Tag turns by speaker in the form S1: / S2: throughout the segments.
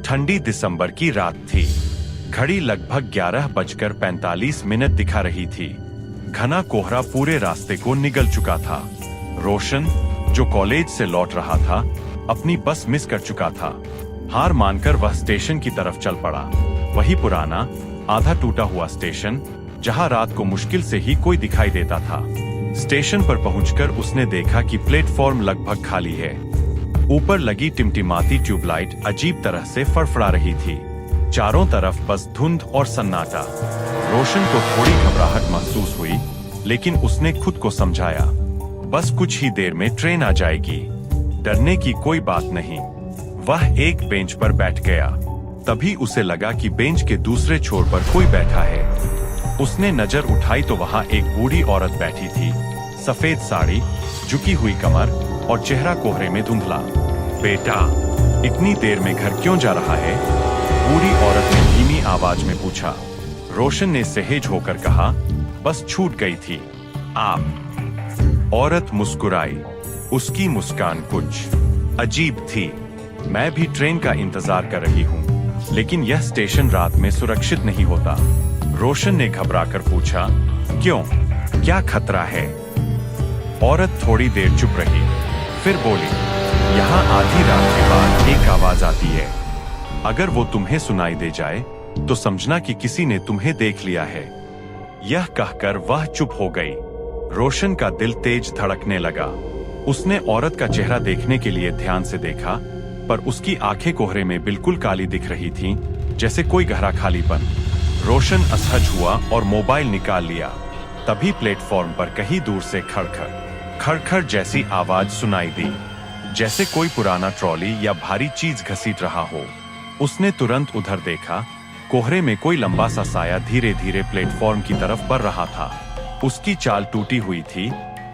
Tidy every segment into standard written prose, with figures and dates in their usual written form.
S1: ठंडी दिसंबर की रात थी। घड़ी लगभग 11:45 दिखा रही थी। घना कोहरा पूरे रास्ते को निगल चुका था। रोशन, जो कॉलेज से लौट रहा था, अपनी बस मिस कर चुका था। हार मानकर वह स्टेशन की तरफ चल पड़ा। वही पुराना, आधा टूटा हुआ स्टेशन, जहां रात को मुश्किल से ही कोई दिखाई देता था। स्टेशन पर पहुंचकर उसने देखा कि प्लेटफॉर्म लगभग खाली है। ऊपर लगी टिमटिमाती ट्यूबलाइट अजीब तरह से फड़फड़ा रही थी। चारों तरफ बस धुंध और सन्नाटा। रोशन को थोड़ी घबराहट महसूस हुई, लेकिन उसने खुद को समझाया, बस कुछ ही देर में ट्रेन आ जाएगी, डरने की कोई बात नहीं। वह एक बेंच पर बैठ गया। तभी उसे लगा कि बेंच के दूसरे छोर पर कोई बैठा है। उसने नजर उठाई तो वहां एक बूढ़ी औरत बैठी थी। सफेद साड़ी, झुकी हुई कमर और चेहरा कोहरे में धुंधला। बेटा, इतनी देर में घर क्यों जा रहा है? बूढ़ी औरत ने धीमी आवाज में पूछा। रोशन ने सहज होकर कहा, बस छूट गई थी। आप? औरत मुस्कुराई। उसकी मुस्कान कुछ अजीब थी। मैं भी ट्रेन का इंतजार कर रही हूँ, लेकिन यह स्टेशन रात में सुरक्षित नहीं होता। रोशन ने घबराकर पूछा, क्यों? क्या खतरा है? औरत थोड़ी देर चुप रही, फिर बोली, यहाँ आधी रात के बाद एक आवाज आती है। अगर वो तुम्हें सुनाई दे जाए तो समझना कि किसी ने तुम्हें देख लिया है। यह कहकर वह चुप हो गई। रोशन का दिल तेज धड़कने लगा। उसने औरत का चेहरा देखने के लिए ध्यान से देखा, पर उसकी आंखें कोहरे में बिल्कुल काली दिख रही थीं, जैसे कोई गहरा खालीपन। रोशन असहज हुआ और मोबाइल निकाल लिया। तभी प्लेटफॉर्म पर कहीं दूर से खड़खड़ जैसी आवाज सुनाई दी, जैसे कोई पुराना ट्रॉली या भारी चीज घसीट रहा हो। उसने तुरंत उधर देखा। कोहरे में कोई लंबा सा साया धीरे धीरे प्लेटफॉर्म की तरफ बढ़ रहा था। उसकी चाल टूटी हुई थी,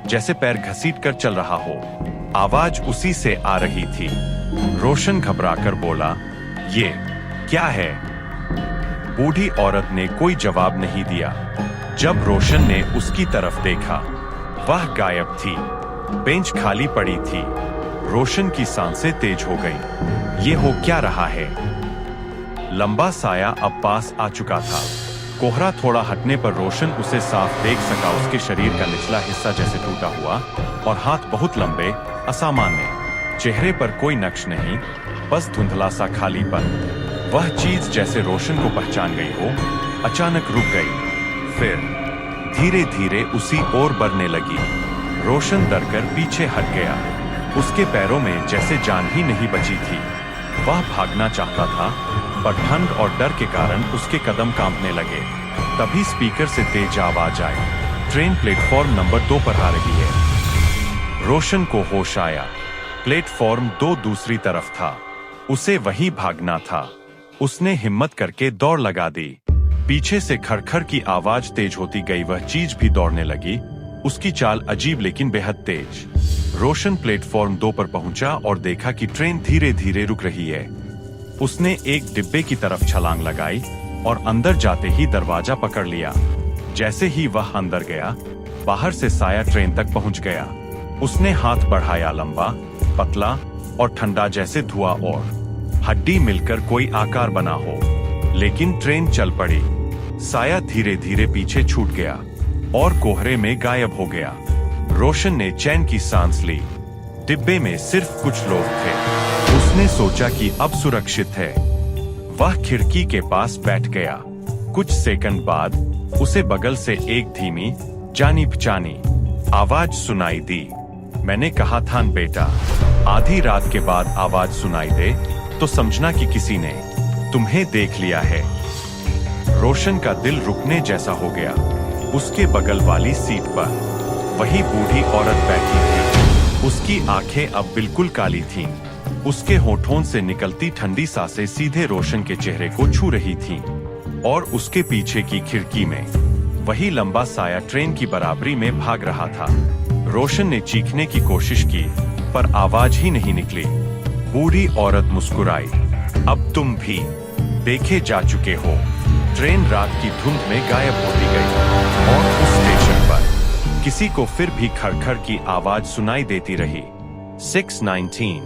S1: जैसे पैर घसीट कर चल रहा हो। आवाज उसी से आ रही थी। रोशन घबराकर बोला, ये क्या है? बूढ़ी औरत ने कोई जवाब नहीं दिया। जब रोशन ने उसकी तरफ देखा, वह गायब थी। बेंच खाली पड़ी थी। रोशन की सांसें तेज हो गई। ये हो क्या रहा है? लंबा साया अब पास आ चुका था। कोहरा थोड़ा हटने पर रोशन उसे साफ देख सका। उसके शरीर का निचला हिस्सा जैसे टूटा हुआ और हाथ बहुत लंबे, असामान्य। चेहरे पर कोई नक्श नहीं, बस धुंधला सा खालीपन। वह चीज जैसे रोशन को पहचान गई हो, अचानक रुक गई, फिर धीरे धीरे उसी ओर बढ़ने लगी। रोशन डरकर पीछे हट गया। उसके पैरों में जैसे जान ही नहीं बची थी। वह भागना चाहता था, पर ठंड और डर के कारण उसके कदम कांपने लगे। तभी स्पीकर से तेज आवाज आई, ट्रेन प्लेटफॉर्म नंबर 2 पर आ रही है। रोशन को होश आया। प्लेटफॉर्म 2 दूसरी तरफ था। उसे वहीं भागना था। उसने हिम्मत करके दौड़ लगा दी। पीछे से खड़खड़ की आवाज तेज होती गई। वह चीज भी दौड़ने लगी। उसकी चाल अजीब लेकिन बेहद तेज। रोशन प्लेटफॉर्म 2 पर पहुंचा और देखा कि ट्रेन धीरे धीरे रुक रही है। उसने एक डिब्बे की तरफ छलांग लगाई और अंदर जाते ही दरवाजा पकड़ लिया। जैसे ही वह अंदर गया, बाहर से साया ट्रेन तक पहुंच गया। उसने हाथ बढ़ाया, लंबा, पतला और ठंडा, जैसे धुआं और हड्डी मिलकर कोई आकार बना हो। लेकिन ट्रेन चल पड़ी। साया धीरे धीरे पीछे छूट गया और कोहरे में गायब हो गया। रोशन ने चैन की सांस ली। डिब्बे में सिर्फ कुछ लोग थे। उसने सोचा कि अब सुरक्षित है। वह खिड़की के पास बैठ गया। कुछ सेकंड बाद उसे बगल से एक धीमी, जानी पहचानी आवाज सुनाई दी। मैंने कहा था न बेटा, आधी रात के बाद आवाज सुनाई दे तो समझना कि किसी ने तुम्हें देख लिया है। रोशन का दिल रुकने जैसा हो गया। उसके बगल वाली सीट पर वही बूढ़ी औरत बैठी थी। उसकी आंखें अब बिल्कुल काली थीं। उसके होठों से निकलती ठंडी सांसें सीधे रोशन के चेहरे को छू रही थीं। और उसके पीछे की खिड़की में वही लंबा साया ट्रेन की बराबरी में भाग रहा था। रोशन ने चीखने की कोशिश की, पर आवाज ही नहीं निकली। बूढ़ी औरत मुस्कुराई, अब तुम भी देखे जा चुके हो। ट्रेन रात की धुंध में गायब होती गई और उस स्टेशन पर किसी को फिर भी खड़खड़ की आवाज सुनाई देती रही। 6:19